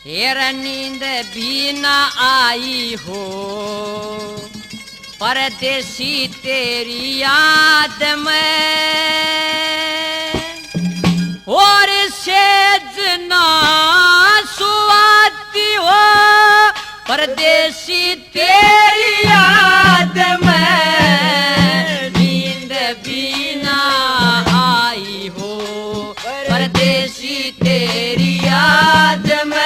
तेरा नींद भी ना आई हो परदेसी तेरी याद में और सेज ना सुआती हो परदेसी तेरी याद में नींद भी ना आई हो परदेसी तेरी याद में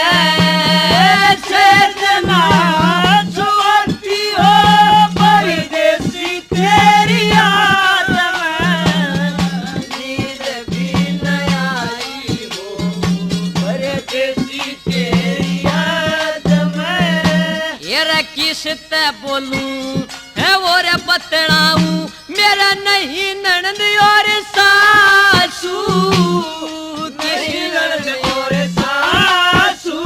किसते बोलूं है और बतलाऊं मेरा नहीं ननद और सासू किसी ननद और सासू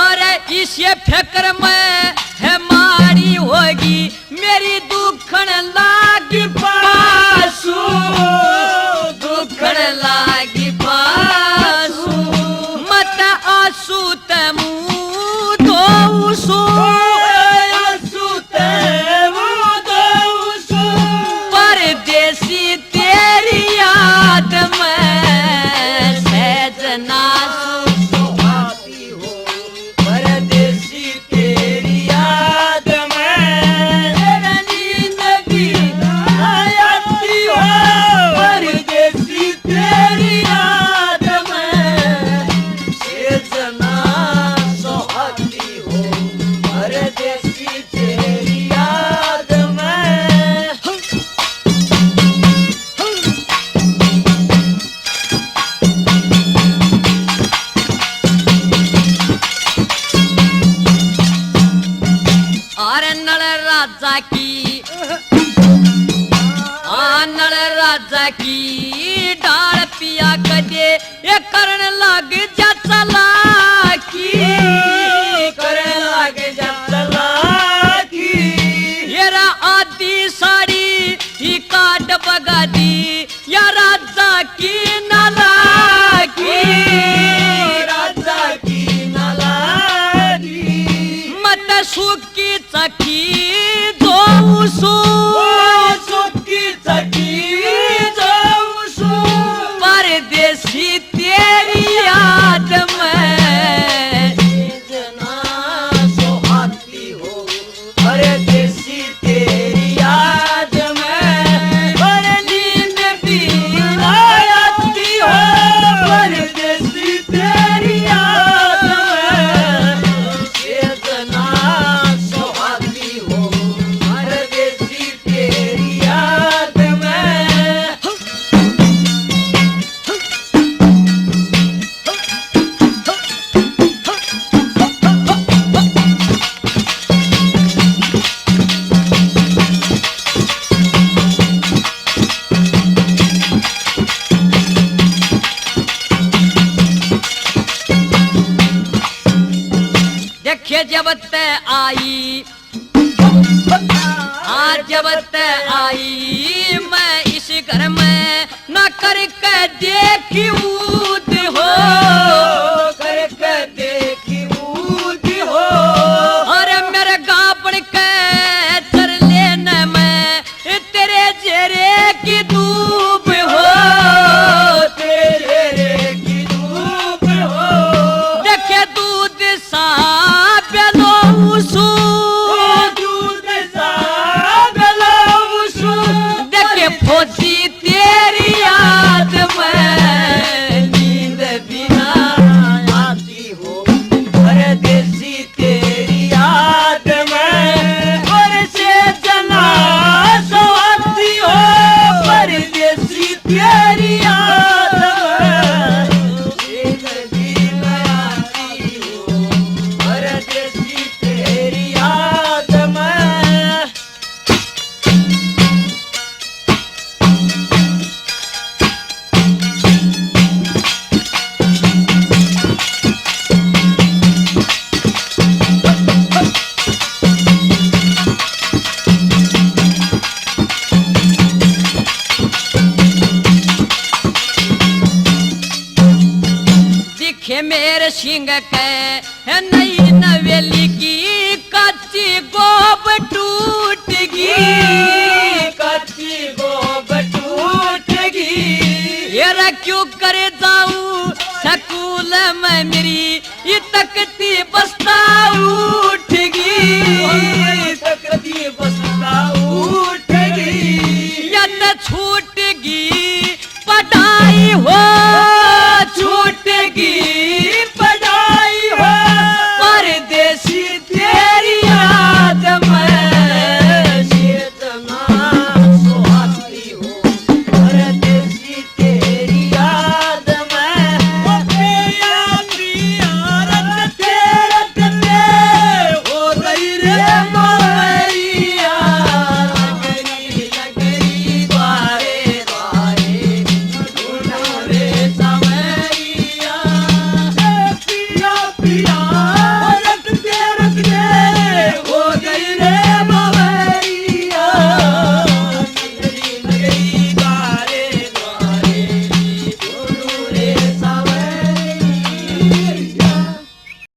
और इसे फिक्र में है मारी होगी मेरी दुखन लागी पासू दुखन लागी पासू मत आंसू ते मुंह धोऊं सू की डाल पिया कदे ये करण लग जा चलाकी करण लग जा चलाकी येरा आदि साड़ी ही काट बगा दी या राजा की नालाकी राजा की नालाकी मत सुखी चखी दो सुखी चखी परदेसी तेरी याद में जना सोहाती हो परदेसी तेरी याद में पर नींद भी आती हो परदेसी तेरी याद में जना सोहाती हो परदेसी तेरी याद में देखे जब ते आई आज जब ते आई मैं इस घर में न करके देखी ऊद हो करके देखी ऊद हो और मेरे गापड़ के चर लेने में तेरे चेहरे की धूप हो तेरे चेहरे की धूप हो देखे दूध सा फौजी तेरी याद में नींद बिना शिंग के है नई नवेली की कच्ची गोब टूट गई, कच्ची गोब टूट गई। येरा क्यों करे जाऊं सकूल में मेरी ये तकती बस्ताऊ